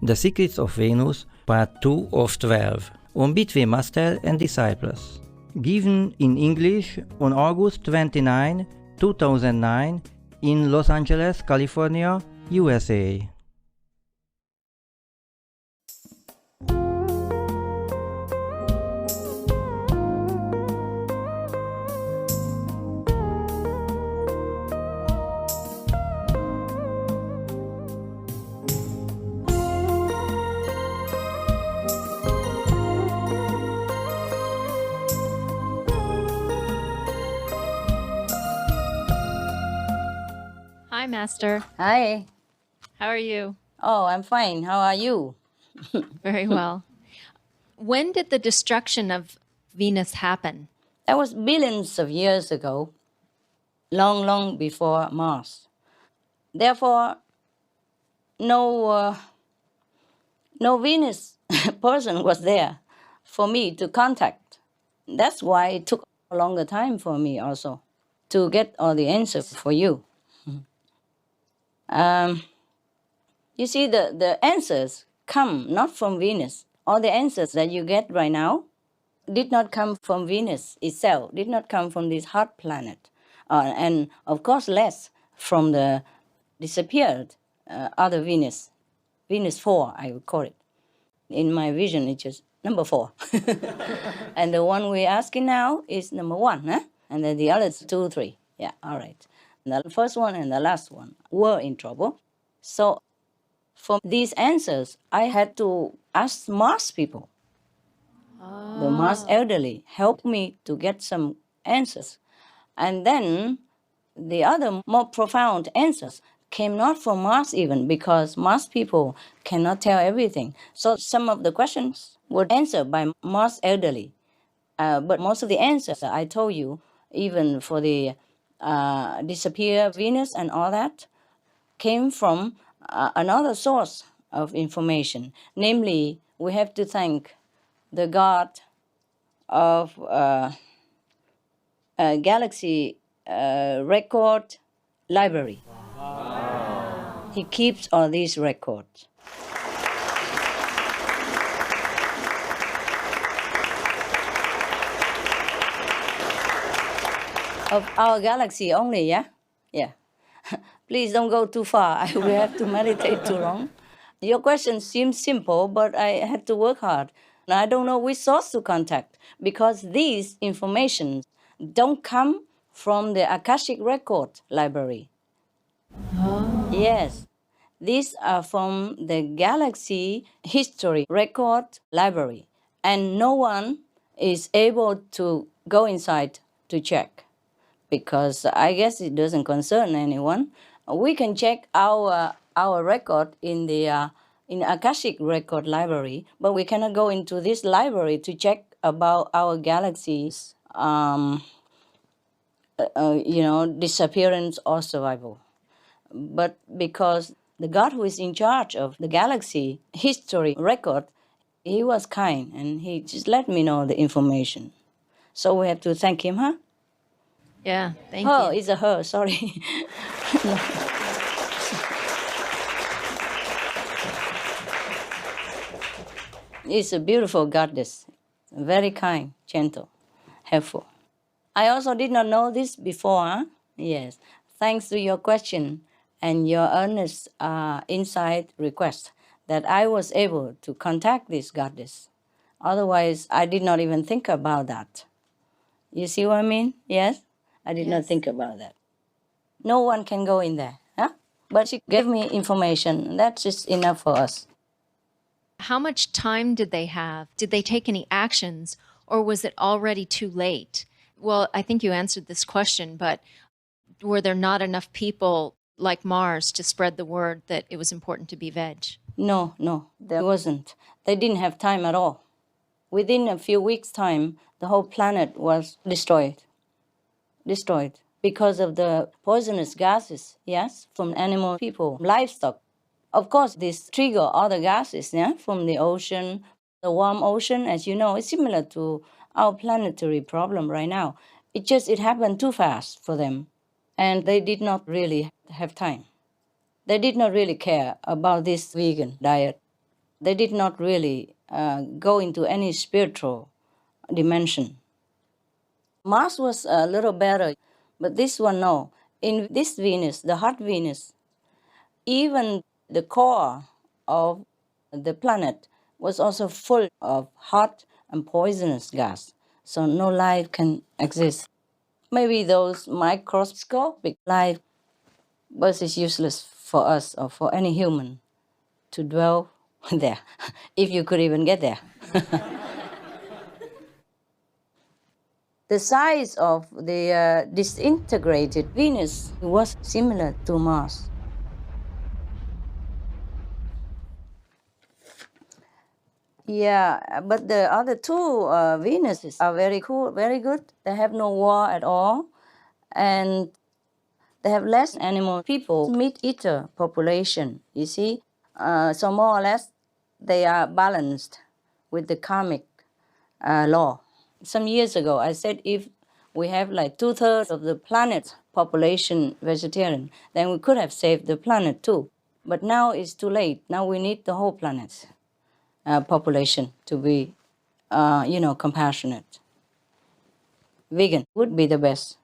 The Secrets of Venus, Part 2 of 12, on Between Master and Disciples. Given in English on August 29, 2009, in Los Angeles, California, USA. Hi, Master. Hi. How are you? Oh, I'm fine. How are you? Very well. When did the destruction of Venus happen? That was billions of years ago, long, long before Mars. Therefore, no Venus person was there for me to contact. That's why it took a longer time for me also to get all the answers for you. You see, the answers come not from Venus. All the answers that you get right now did not come from Venus itself, did not come from this hot planet. And of course less from the disappeared other Venus, Venus 4, I would call it. In my vision, it's just number 4. And the one we're asking now is number 1, huh? And then the others 2, 3. Yeah, all right. And the first one and the last one were in trouble. So for these answers, I had to ask Mars people. The Mars elderly helped me to get some answers. And then the other more profound answers came not from Mars even, because Mars people cannot tell everything. So some of the questions were answered by Mars elderly. But most of the answers I told you, even for the disappear Venus and all that, came from another source of information. Namely, we have to thank the God of Galaxy Record Library. Wow. He keeps all these records. Of our galaxy only, yeah? Yeah. Please don't go too far. I will have to meditate too long. Your question seems simple, but I had to work hard. I don't know which source to contact, because these information don't come from the Akashic Record Library. Oh. Yes, these are from the Galaxy History Record Library, and no one is able to go inside to check, because I guess it doesn't concern anyone. We can check our record in the Akashic Record Library, but we cannot go into this library to check about our galaxy's disappearance or survival. But because the God who is in charge of the galaxy history record, he was kind and he just let me know the information. So we have to thank him, huh? Yeah, thank you. Oh, it's a her, sorry. It's a beautiful goddess, very kind, gentle, helpful. I also did not know this before, huh? Yes. Thanks to your question and your earnest insight request that I was able to contact this goddess. Otherwise, I did not even think about that. You see what I mean? Yes? I did not think about that. No one can go in there, huh? But she gave me information. That's just enough for us. How much time did they have? Did they take any actions, or was it already too late? Well, I think you answered this question, but were there not enough people like Mars to spread the word that it was important to be veg? No, there wasn't. They didn't have time at all. Within a few weeks' time, the whole planet was destroyed because of the poisonous gases, yes, from animal, people, livestock. Of course, this trigger other gases, yeah, from the ocean. The warm ocean, as you know, is similar to our planetary problem right now. It happened too fast for them, and they did not really have time. They did not really care about this vegan diet. They did not really go into any spiritual dimension. Mars was a little better, but this one, no. In this Venus, the hot Venus, even the core of the planet was also full of hot and poisonous gas, so no life can exist. Maybe those microscopic life, but it's useless for us or for any human to dwell there, if you could even get there. The size of the disintegrated Venus was similar to Mars. Yeah, but the other two Venuses are very cool, very good. They have no war at all, and they have less animal people, meat-eater population, you see. So more or less, they are balanced with the karmic law. Some years ago, I said if we have like 2/3 of the planet's population vegetarian, then we could have saved the planet too. But now it's too late. Now we need the whole planet's population to be, compassionate. Vegan would be the best.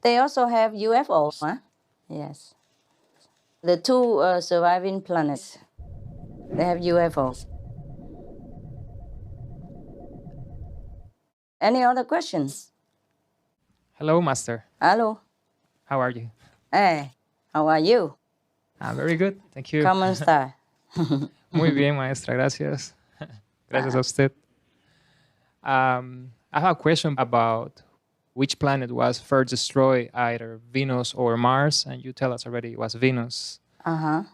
They also have UFOs, huh? Yes. The two surviving planets, they have UFOs. Any other questions? Hello, Master. Hello. How are you? Hey, how are you? I'm very good. Thank you. ¿Cómo está? Muy bien, maestra. Gracias. Gracias a usted. I have a question about which planet was first destroyed, either Venus or Mars, and you tell us already it was Venus. Uh-huh.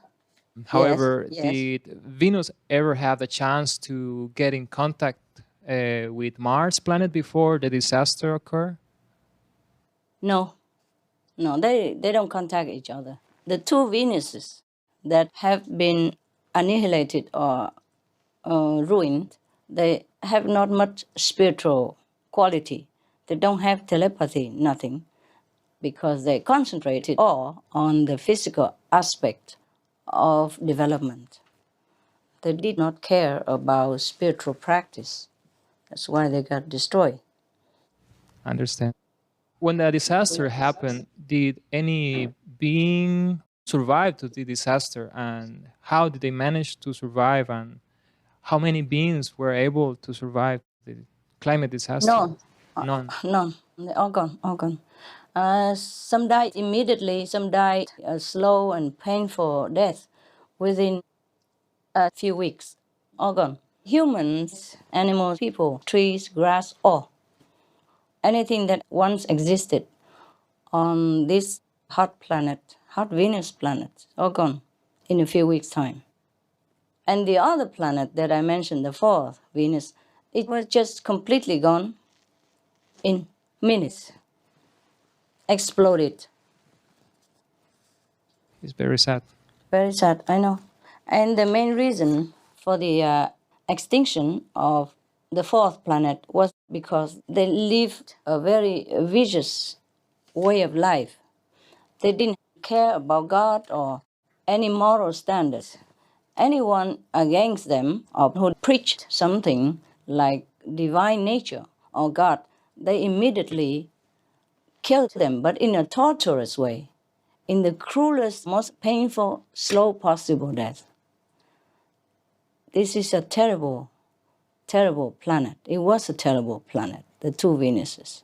However, Yes. did Venus ever have the chance to get in contact with Mars planet before the disaster occurred? No, they don't contact each other. The two Venuses that have been annihilated or ruined, they have not much spiritual quality. They don't have telepathy, nothing, because they concentrated all on the physical aspect of development. They did not care about spiritual practice. That's why they got destroyed. Understand. When the disaster happened, did any being survive to the disaster, and how did they manage to survive, and how many beings were able to survive the climate disaster? None. None. None. They're all gone, all gone. Some died immediately, some died a slow and painful death within a few weeks. All gone. Humans, animals, people, trees, grass, all. Anything that once existed on this hot planet, hot Venus planet, all gone in a few weeks' time. And the other planet that I mentioned, the fourth, Venus, it was just completely gone in minutes. Exploded. It's very sad. Very sad, I know. And the main reason for the extinction of the fourth planet was because they lived a very vicious way of life. They didn't care about God or any moral standards. Anyone against them or who preached something like divine nature or God, they immediately killed them, but in a torturous way, in the cruelest, most painful, slow possible death. This is a terrible, terrible planet. It was a terrible planet, the two Venuses.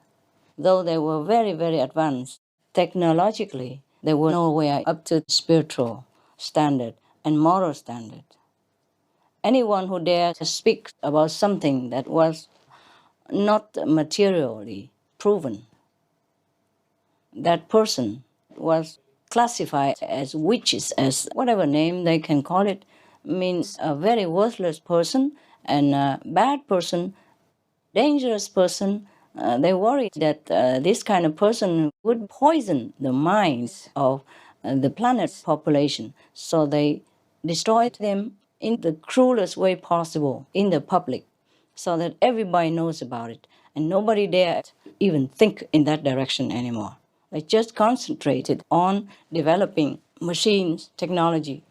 Though they were very, very advanced technologically, they were nowhere up to spiritual standard and moral standard. Anyone who dared to speak about something that was not materially proven, that person was classified as witches, as whatever name they can call it, means a very worthless person and a bad person, dangerous person. They worried that this kind of person would poison the minds of the planet's population. So they destroyed them in the cruelest way possible in the public so that everybody knows about it. And nobody dared even think in that direction anymore. They just concentrated on developing machines, technology,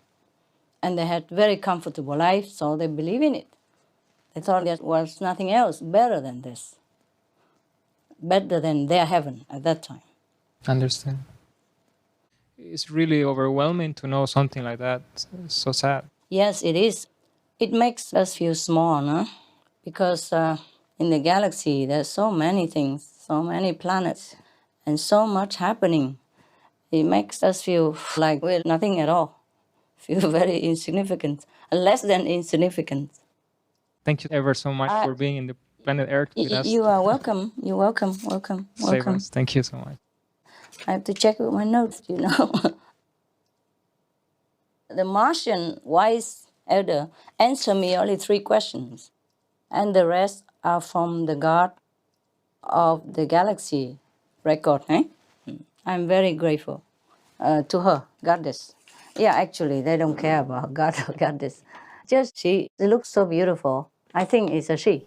And they had very comfortable life, so they believe in it. They thought there was nothing else better than this, better than their heaven at that time. Understand. It's really overwhelming to know something like that. It's so sad. Yes, it is. It makes us feel small, no? Because in the galaxy, there's so many things, so many planets, and so much happening. It makes us feel like we're nothing at all, feel very insignificant, less than insignificant. Thank you ever so much for being in the planet Earth with us. You are welcome. You're welcome. Welcome. Save Welcome. us. Thank you so much. I have to check with my notes, you know. The Martian wise elder answered me only 3 questions, and the rest are from the God of the galaxy record. I'm very grateful to her, goddess. Yeah, actually, they don't care about God or goddess. Just she looks so beautiful. I think it's a she.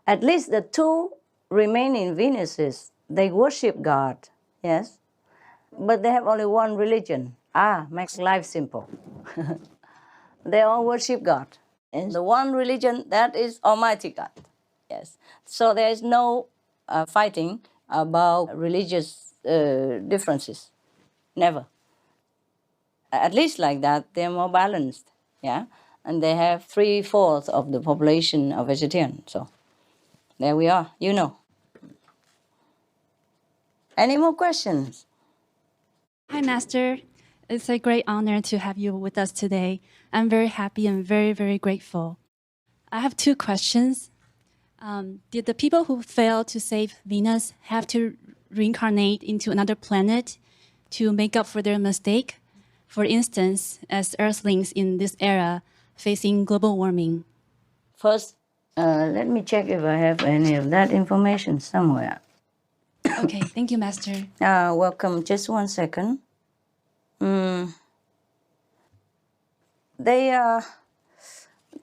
At least the 2 remaining Venuses, they worship God, yes? But they have only one religion. Makes life simple. They all worship God. And the one religion, that is Almighty God, yes. So there is no fighting about religious differences, never. At least like that, they're more balanced, yeah? And they have 3/4 of the population of vegetarian, so there we are, you know. Any more questions? Hi, Master. It's a great honor to have you with us today. I'm very happy and very, very grateful. I have 2 questions. Did the people who failed to save Venus have to reincarnate into another planet to make up for their mistake? For instance, as Earthlings in this era facing global warming. First, let me check if I have any of that information somewhere. Okay, thank you, Master. Welcome. Just 1 second.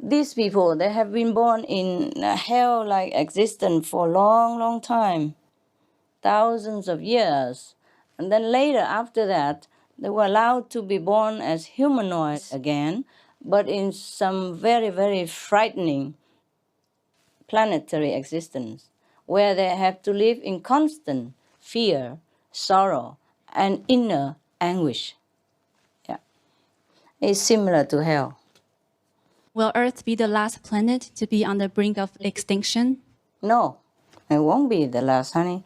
These people, they have been born in a hell-like existence for a long, long time, thousands of years. And then later, after that, they were allowed to be born as humanoids again, but in some very, very frightening planetary existence, where they have to live in constant fear, sorrow, and inner anguish. Yeah, it's similar to hell. Will Earth be the last planet to be on the brink of extinction? No, it won't be the last, honey.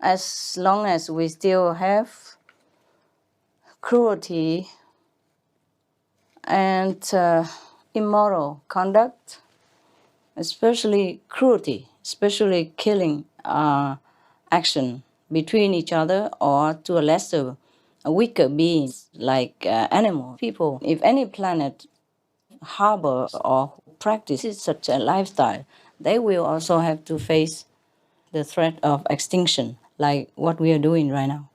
As long as we still have cruelty and immoral conduct, especially cruelty, especially killing action between each other or to a lesser, a weaker beings like animal people. If any planet harbor or practices such a lifestyle, they will also have to face the threat of extinction, like what we are doing right now.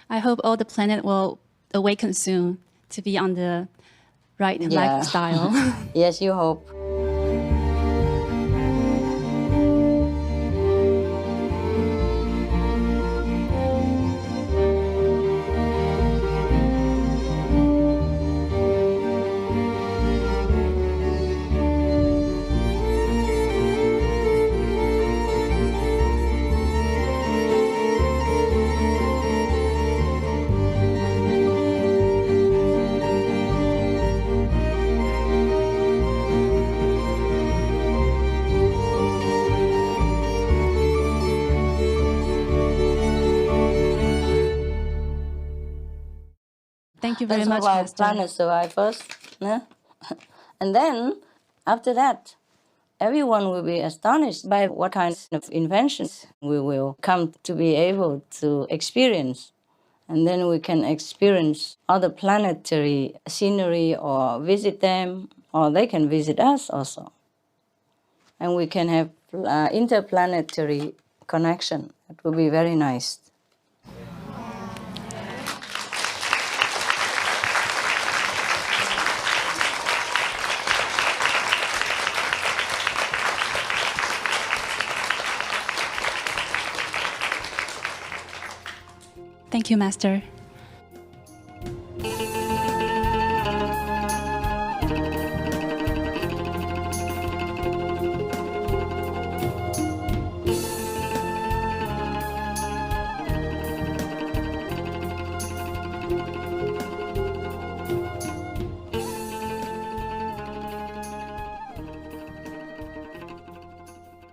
I hope all the planet will awaken soon to be on the right lifestyle. Yes, you hope. Thank you very much, That's why Master. planet survive first. Yeah? And then, after that, everyone will be astonished by what kind of inventions we will come to be able to experience. And then we can experience other planetary scenery or visit them, or they can visit us also. And we can have interplanetary connection. It will be very nice. Thank you, Master.